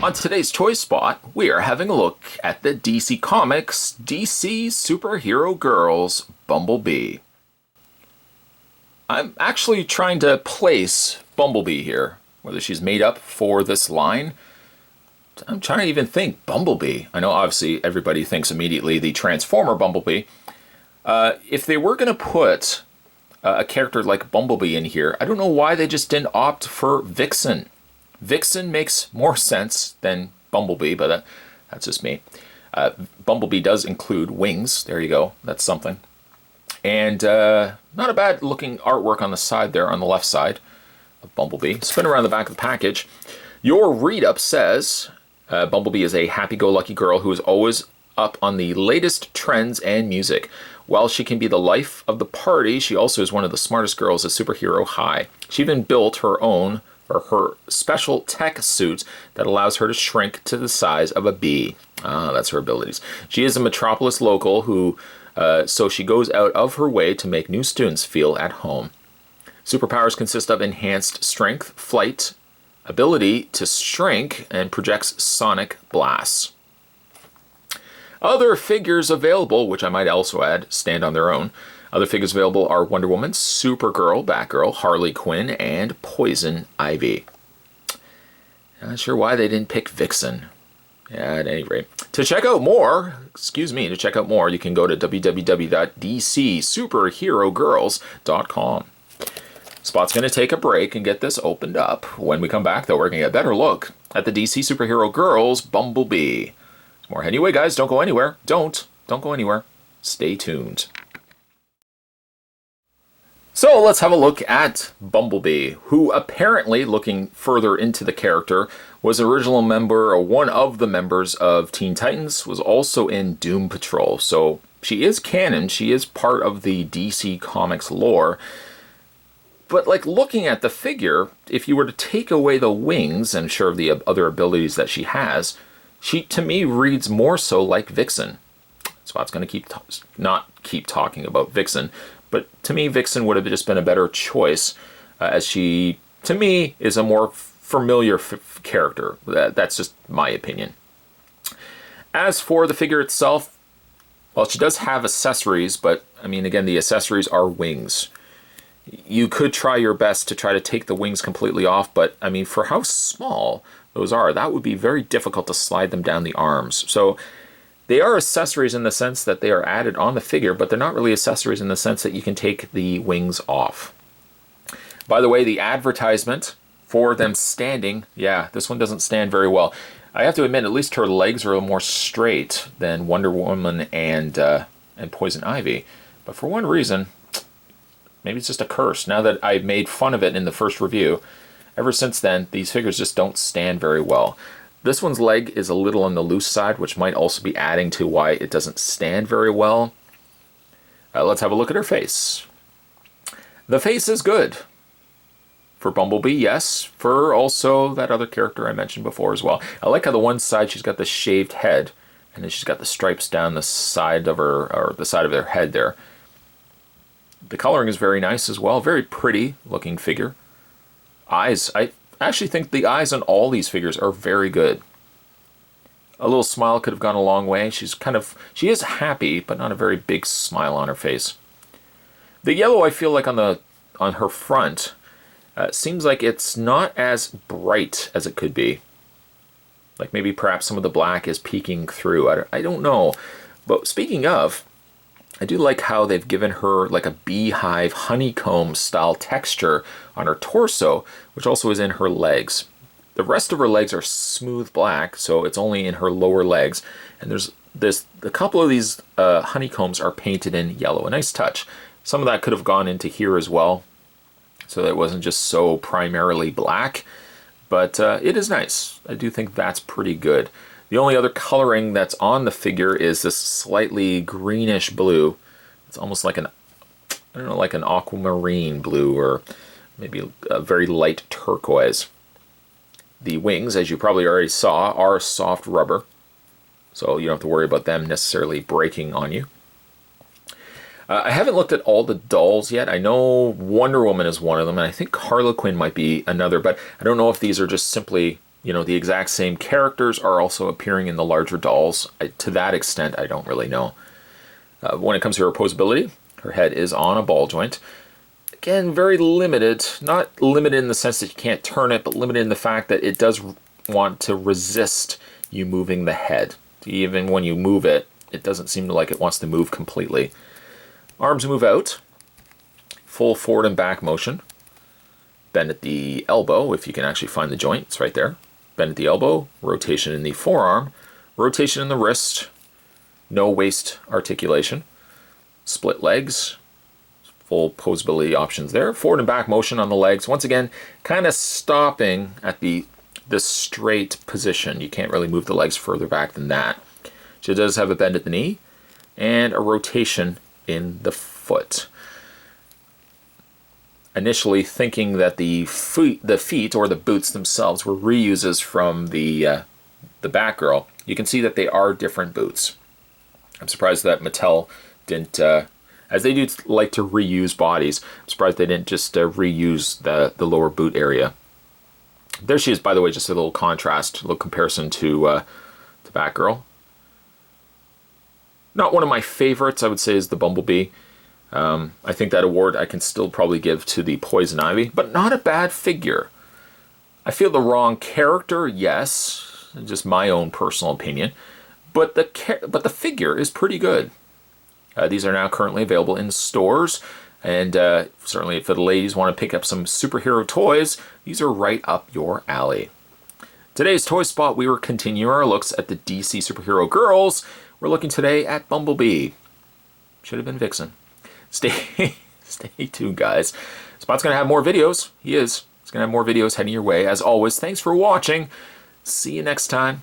On today's Toy Spot, we are having a look at the DC Comics DC Superhero Girls Bumblebee. I'm actually trying to place Bumblebee here, whether she's made up for this line. I'm trying to even think Bumblebee. I know obviously everybody thinks immediately the Transformer Bumblebee. If they were going to put a character like Bumblebee in here, I don't know why they just didn't opt for Vixen. Vixen makes more sense than Bumblebee, but that's just me. Bumblebee does include wings. There you go. That's something. And not a bad looking artwork on the side there, on the left side of Bumblebee. Spin around the back of the package. Your read-up says Bumblebee is a happy-go-lucky girl who is always up on the latest trends and music. While she can be the life of the party, she also is one of the smartest girls at Superhero High. She even built her own, or her special tech suit that allows her to shrink to the size of a bee. That's her abilities. She is a Metropolis local who, so she goes out of her way to make new students feel at home. Superpowers consist of enhanced strength, flight, ability to shrink, and projects sonic blasts. Other figures available, which I might also add, stand on their own. Other figures available are Wonder Woman, Supergirl, Batgirl, Harley Quinn, and Poison Ivy. Not sure why they didn't pick Vixen. Yeah, at any rate. To check out more, you can go to www.dcsuperherogirls.com. Spot's going to take a break and get this opened up. When we come back, though, we're going to get a better look at the DC Superhero Girls Bumblebee. More anyway, guys. Don't go anywhere. Don't go anywhere. Stay tuned. So let's have a look at Bumblebee, who apparently, looking further into the character, was an original member, or one of the members of Teen Titans, was also in Doom Patrol. So she is canon. She is part of the DC Comics lore. But like looking at the figure, if you were to take away the wings and sure of the other abilities that she has, she to me reads more so like Vixen. Spot's going to not keep talking about Vixen, but to me Vixen would have just been a better choice, as she to me is a more familiar character. That's just my opinion. As for the figure itself, well, she does have accessories, but I mean again the accessories are wings. You could try your best to try to take the wings completely off, but I mean, for how small those are, that would be very difficult to slide them down the arms. So they are accessories in the sense that they are added on the figure, but they're not really accessories in the sense that you can take the wings off. By the way, the advertisement for them standing, yeah, this one doesn't stand very well. I have to admit, at least her legs are a little more straight than Wonder Woman and Poison Ivy. But for one reason, maybe it's just a curse. Now that I made fun of it in the first review, ever since then, these figures just don't stand very well. This one's leg is a little on the loose side, which might also be adding to why it doesn't stand very well. Let's have a look at her face. The face is good. For Bumblebee, yes. For also that other character I mentioned before as well. I like how the one side she's got the shaved head, and then she's got the stripes down the side of her, or the side of her head there. The coloring is very nice as well. Very pretty looking figure. Eyes. I actually think the eyes on all these figures are very good. A little smile could have gone a long way. She is happy, but not a very big smile on her face. The yellow, I feel like on her front, seems like it's not as bright as it could be. Like maybe perhaps some of the black is peeking through. I don't know. But speaking of, I do like how they've given her like a beehive honeycomb style texture on her torso, which also is in her legs. The rest of her legs are smooth black, so it's only in her lower legs. And a couple of these honeycombs are painted in yellow. A nice touch. Some of that could have gone into here as well, so that it wasn't just so primarily black. But it is nice. I do think that's pretty good. The only other coloring that's on the figure is this slightly greenish blue. It's almost like like an aquamarine blue, or maybe a very light turquoise. The wings, as you probably already saw, are soft rubber, so you don't have to worry about them necessarily breaking on you. I haven't looked at all the dolls yet. I know Wonder Woman is one of them, and I think Harley Quinn might be another, but I don't know if these are just simply, you know, the exact same characters are also appearing in the larger dolls. To that extent, I don't really know. When it comes to her posability, her head is on a ball joint. Again, very limited. Not limited in the sense that you can't turn it, but limited in the fact that it does want to resist you moving the head. Even when you move it, it doesn't seem like it wants to move completely. Arms move out. Full forward and back motion. Bend at the elbow, if you can actually find the joint. It's right there. Bend at the elbow. Rotation in the forearm. Rotation in the wrist. No waist articulation. Split legs. Full posability options there. Forward and back motion on the legs. Once again, kind of stopping at the straight position. You can't really move the legs further back than that. She does have a bend at the knee and a rotation in the foot. Initially thinking that the feet or the boots themselves were reuses from the Batgirl, you can see that they are different boots. I'm surprised that Mattel didn't, as they do like to reuse bodies, I'm surprised they didn't just reuse the lower boot area. There she is, by the way, just a little contrast, a little comparison to Batgirl. Not one of my favorites, I would say, is the Bumblebee. I think that award I can still probably give to the Poison Ivy, but not a bad figure. I feel the wrong character, yes, just my own personal opinion, but the figure is pretty good. These are now currently available in stores, and certainly if the ladies want to pick up some superhero toys, these are right up your alley. Today's Toy Spot, we will continue our looks at the DC superhero girls. We're looking today at Bumblebee. Should have been Vixen. Stay tuned, guys. Spot's going to have more videos. He is. He's going to have more videos heading your way. As always, thanks for watching. See you next time.